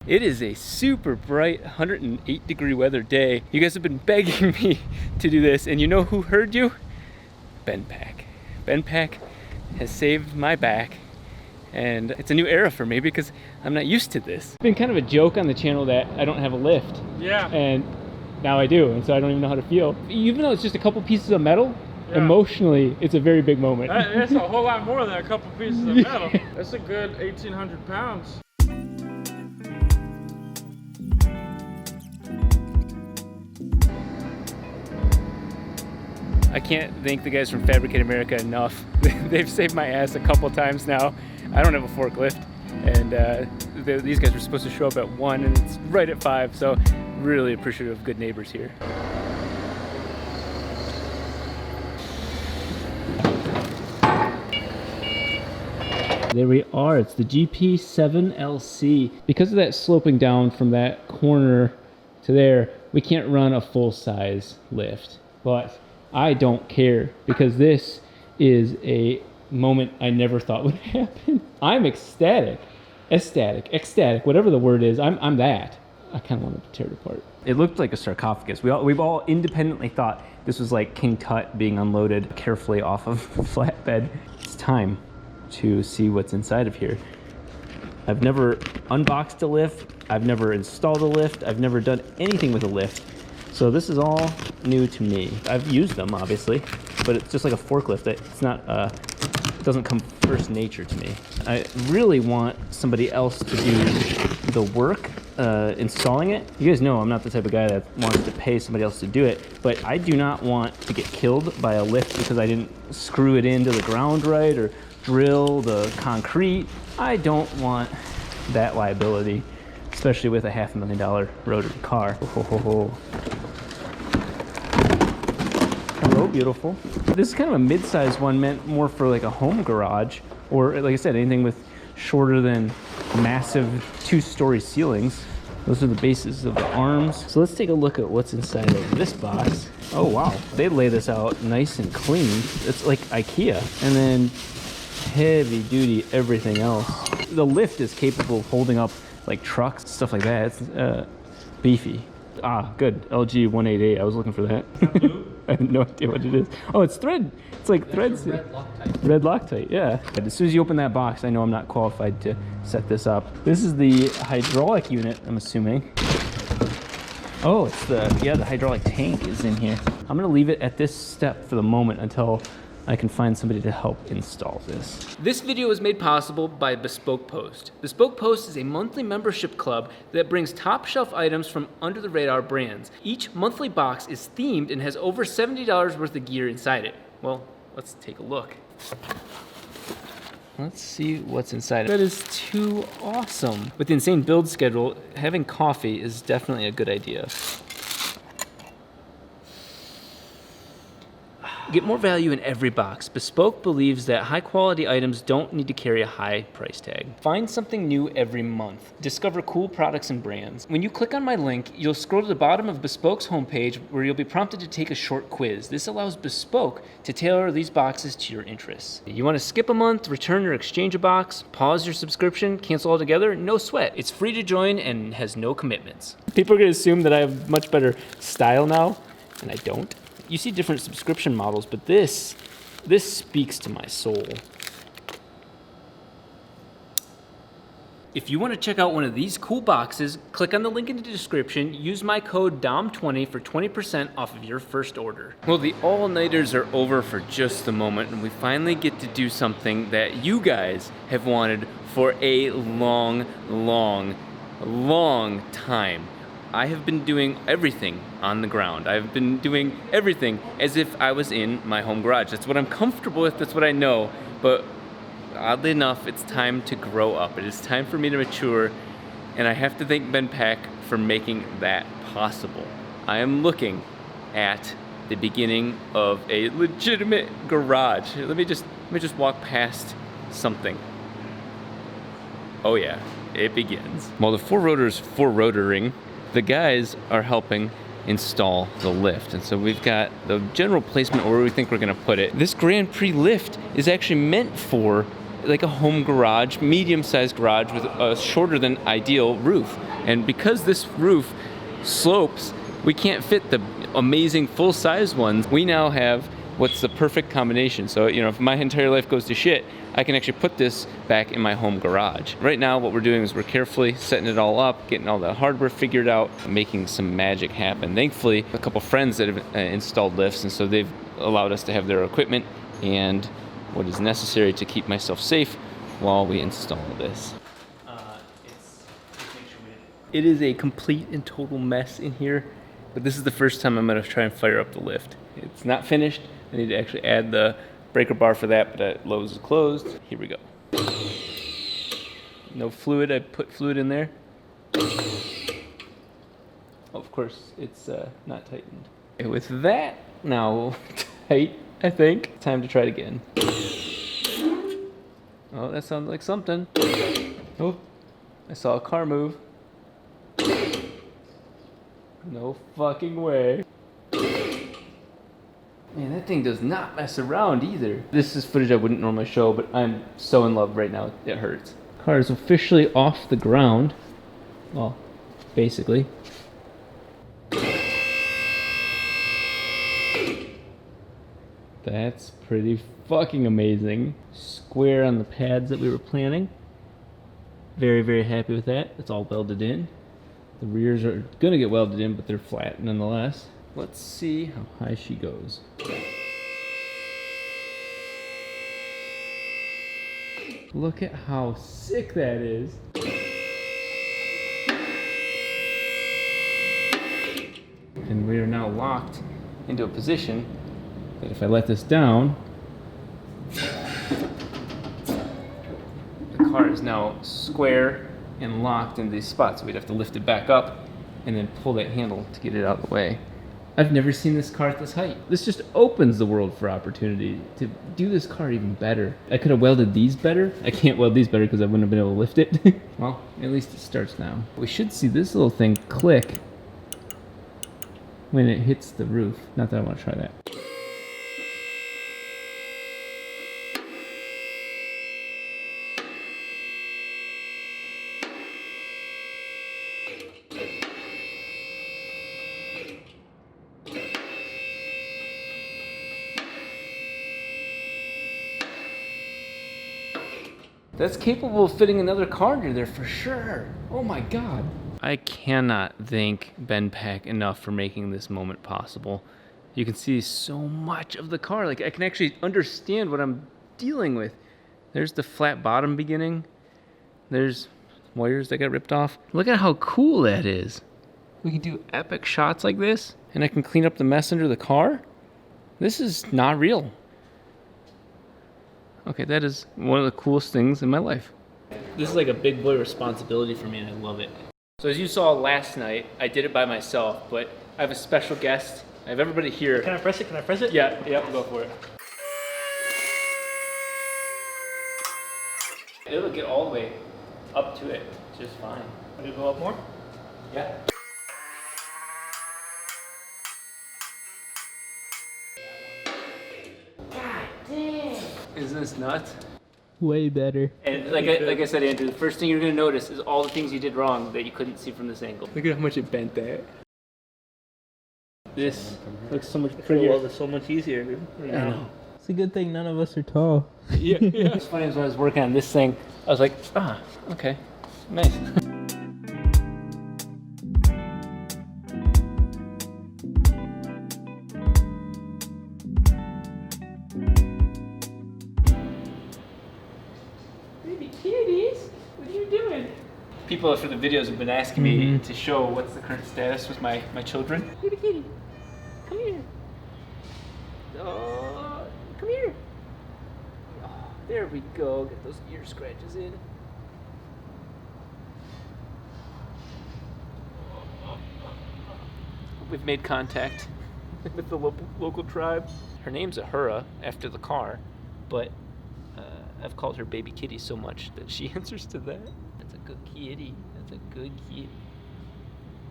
It is a super bright 108-degree weather day. You guys have been begging me to do this, and you know who heard you? Benpack. Benpack has saved my back, and it's a new era for me because I'm not used to this. It's been kind of a joke on the channel that I don't have a lift. Yeah. And now I do, and so I don't even know how to feel. Even though it's just a couple pieces of metal, emotionally, it's a very big moment. It's a whole lot more than a couple pieces of metal. That's a good 1,800 pounds. I can't thank the guys from Fabricate America enough. They've saved my ass a couple times now. I don't have a forklift, and these guys were supposed to show up at 1, and it's right at 5, so really appreciative of good neighbors here. There we are, it's the GP7LC. Because of that sloping down from that corner to there, we can't run a full-size lift, but I don't care because this is a moment I never thought would happen. I'm ecstatic, whatever the word is. I'm that. I kind of want to tear it apart. It looked like a sarcophagus. We've all independently thought this was like King Tut being unloaded carefully off of a flatbed. It's time to see what's inside of here. I've never unboxed a lift. I've never installed a lift. I've never done anything with a lift. So this is all new to me. I've used them, obviously, but it's just like a forklift. It's not, it doesn't come first nature to me. I really want somebody else to do the work installing it. You guys know I'm not the type of guy that wants to pay somebody else to do it, but I do not want to get killed by a lift because I didn't screw it into the ground right or drill the concrete. I don't want that liability, especially with a $500,000 rotary car. Hello, beautiful. This is kind of a mid-sized one meant more for like a home garage, or like I said, anything with shorter than massive 2-story ceilings. Those are the bases of the arms. So let's take a look at what's inside of this box. Oh wow, they lay this out nice and clean. It's like IKEA. And then heavy duty everything else. The lift is capable of holding up like trucks, stuff like that. It's beefy. Ah, good. LG 188. I was looking for that. I have no idea what it is. Oh, it's thread. It's like threads. Red Loctite. Red Loctite, yeah. As soon as you open that box, I know I'm not qualified to set this up. This is the hydraulic unit, I'm assuming. Oh, it's the hydraulic tank is in here. I'm gonna leave it at this step for the moment until I can find somebody to help install this. This video is made possible by Bespoke Post. Bespoke Post is a monthly membership club that brings top shelf items from under the radar brands. Each monthly box is themed and has over $70 worth of gear inside it. Well, let's take a look. Let's see what's inside. That is too awesome. With the insane build schedule, having coffee is definitely a good idea. Get more value in every box. Bespoke believes that high quality items don't need to carry a high price tag. Find something new every month. Discover cool products and brands. When you click on my link, you'll scroll to the bottom of Bespoke's homepage where you'll be prompted to take a short quiz. This allows Bespoke to tailor these boxes to your interests. You want to skip a month, return or exchange a box, pause your subscription, cancel altogether? No sweat. It's free to join and has no commitments. People are going to assume that I have much better style now, and I don't. You see different subscription models, but this speaks to my soul. If you want to check out one of these cool boxes, click on the link in the description, use my code DAHM20 for 20% off of your first order. Well, the all-nighters are over for just the moment, and we finally get to do something that you guys have wanted for a long time. I have been doing everything on the ground. I've been doing everything as if I was in my home garage. That's what I'm comfortable with, that's what I know, but oddly enough, it's time to grow up. It is time for me to mature, and I have to thank Benpack for making that possible. I am looking at the beginning of a legitimate garage. Let me just walk past something. Oh yeah, it begins. While the 4-rotor's 4-rotoring, the guys are helping install the lift. And so we've got the general placement where we think we're gonna put it. This Grand Prix lift is actually meant for like a home garage, medium-sized garage with a shorter than ideal roof. And because this roof slopes, we can't fit the amazing full-size ones. We now have what's the perfect combination. So, you know, if my entire life goes to shit, I can actually put this back in my home garage. Right now, what we're doing is we're carefully setting it all up, getting all the hardware figured out, making some magic happen. Thankfully, a couple friends that have installed lifts, and so they've allowed us to have their equipment and what is necessary to keep myself safe while we install this. It is a complete and total mess in here, but this is the first time I'm gonna try and fire up the lift. It's not finished. I need to actually add the breaker bar for that, but Lowe's is closed. Here we go. No fluid, I put fluid in there. Oh, of course, it's not tightened. And with that now tight, I think, time to try it again. Oh, that sounds like something. Oh, I saw a car move. No fucking way. Man, that thing does not mess around either. This is footage I wouldn't normally show, but I'm so in love right now, it hurts. Car is officially off the ground. Well, basically. That's pretty fucking amazing. Square on the pads that we were planning. Very, very happy with that. It's all welded in. The rears are gonna get welded in, but they're flat nonetheless. Let's see how high she goes. Look at how sick that is. And we are now locked into a position that if I let this down, the car is now square and locked in these spots. So we'd have to lift it back up and then pull that handle to get it out of the way. I've never seen this car at this height. This just opens the world for opportunity to do this car even better. I could have welded these better. I can't weld these better because I wouldn't have been able to lift it. Well, at least it starts now. We should see this little thing click when it hits the roof. Not that I want to try that. That's capable of fitting another car under there for sure. Oh my God. I cannot thank Ben Pack enough for making this moment possible. You can see so much of the car. Like I can actually understand what I'm dealing with. There's the flat bottom beginning. There's wires that got ripped off. Look at how cool that is. We can do epic shots like this, and I can clean up the mess under the car. This is not real. Okay, that is one of the coolest things in my life. This is like a big boy responsibility for me, and I love it. So as you saw last night, I did it by myself, but I have a special guest. I have everybody here. Can I press it? Can I press it? Yeah, go for it. It'll get all the way up to it just fine. Can you go up more? Yeah. God damn. Isn't this nuts? Way better. And like I said, Andrew, the first thing you're going to notice is all the things you did wrong that you couldn't see from this angle. Look at how much it bent there. This looks so much Pretty prettier. well, it's so much easier, dude. I know. It's a good thing none of us are tall. Yeah. It's funny, as when I was working on this thing, I was like, okay, nice. Baby kitties, what are you doing? People for the videos have been asking me to show what's the current status with my children. Baby kitty, come here. Oh, come here. Oh, there we go. Get those ear scratches in. We've made contact with the local tribe. Her name's Ahura, after the car, but I've called her Baby Kitty so much that she answers to that. That's a good kitty. That's a good kitty.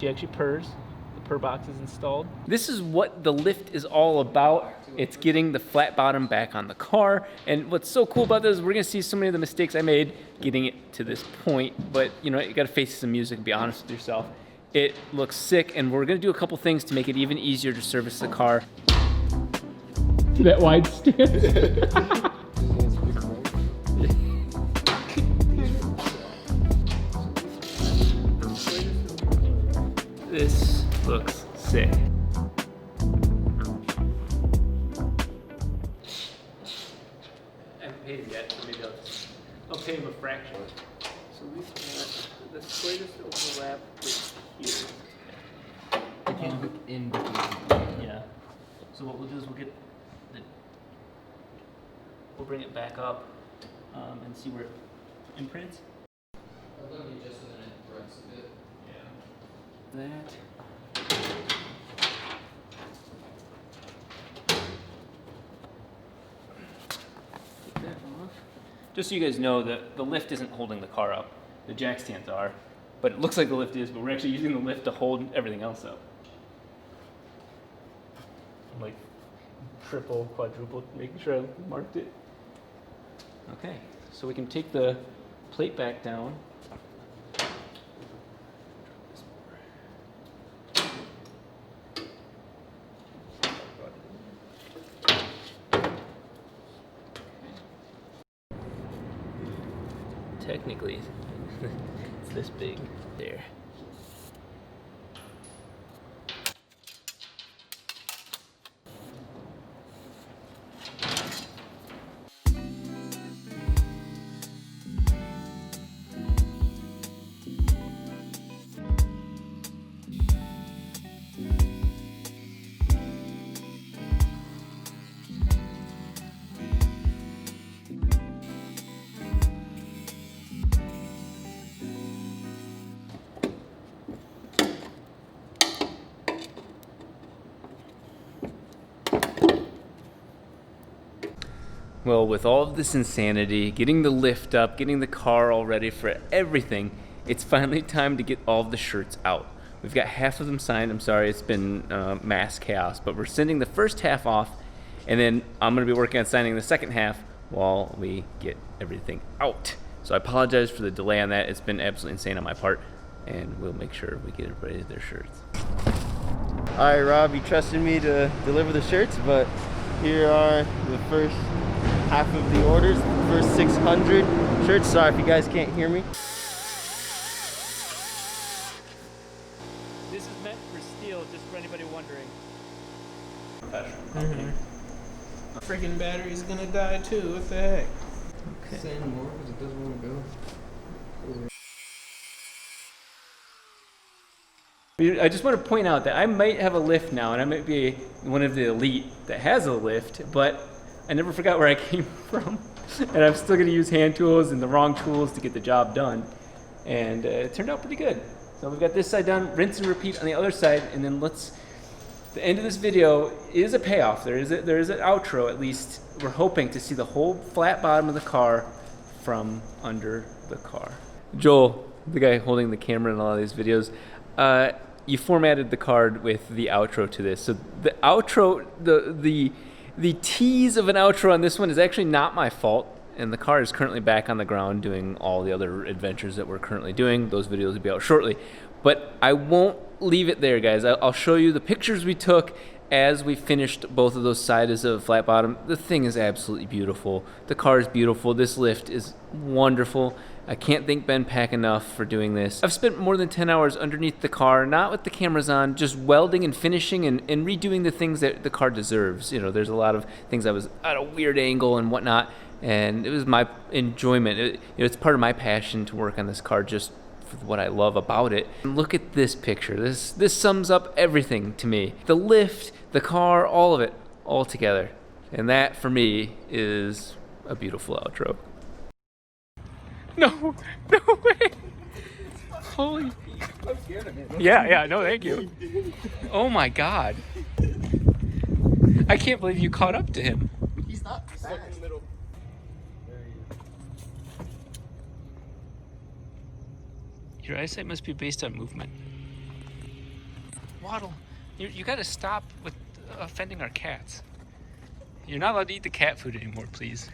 She actually purrs. The per box is installed. This is what the lift is all about. It's getting the flat bottom back on the car. And what's so cool about this is we're gonna see so many of the mistakes I made getting it to this point. But you know, you gotta face some music and be honest with yourself. It looks sick, and we're gonna do a couple things to make it even easier to service the car. That wide stance. This looks sick. I haven't paid him yet, so maybe I'll pay him a fraction. So we've got the slightest overlap right here. I can look in between. Yeah. So what we'll do is we'll bring it back up and see where it imprints. I'll let me just and then it breaks a bit. That. Take that off. Just so you guys know that the lift isn't holding the car up. The jack stands are, but it looks like the lift is, but we're actually using the lift to hold everything else up. I'm like triple, quadruple, making sure I marked it. Okay, so we can take the plate back down. Technically, it's this big there. Well, with all of this insanity, getting the lift up, getting the car all ready for everything, it's finally time to get all of the shirts out. We've got half of them signed. I'm sorry, it's been mass chaos, but we're sending the first half off, and then I'm gonna be working on signing the second half while we get everything out. So I apologize for the delay on that. It's been absolutely insane on my part, and we'll make sure we get everybody their shirts. All right, Rob, you trusted me to deliver the shirts, but here are the first half of the orders, the first 600 shirts. Sorry if you guys can't hear me. This is meant for steel, just for anybody wondering. Professional company. Freaking battery's gonna die too. What the heck? Okay. Send more because it doesn't want to go. I just want to point out that I might have a lift now, and I might be one of the elite that has a lift, but I never forgot where I came from, and I'm still going to use hand tools and the wrong tools to get the job done, and it turned out pretty good. So we've got this side done, rinse and repeat on the other side, and then the end of this video is a payoff. There is an outro, at least. We're hoping to see the whole flat bottom of the car from under the car. Joel, the guy holding the camera in a lot of these videos, you formatted the card with the outro to this. So the outro, the tease of an outro on this one is actually not my fault, and the car is currently back on the ground doing all the other adventures that we're currently doing. Those videos will be out shortly, but I won't leave it there, guys. I'll show you the pictures we took as we finished both of those sides of flat bottom. The thing is absolutely beautiful. The car is beautiful. This lift is wonderful. I can't thank Ben Pack enough for doing this. I've spent more than 10 hours underneath the car, not with the cameras on, just welding and finishing and redoing the things that the car deserves. You know, there's a lot of things I was at a weird angle and whatnot, and it was my enjoyment. It's part of my passion to work on this car just for what I love about it. And look at this picture. This sums up everything to me. The lift, the car, all of it, all together. And that, for me, is a beautiful outro. No way. Holy. Yeah, no, thank you. Oh my God. I can't believe you caught up to him. He's not stuck in the middle. Your eyesight must be based on movement. Waddle, you got to stop with offending our cats. You're not allowed to eat the cat food anymore, please.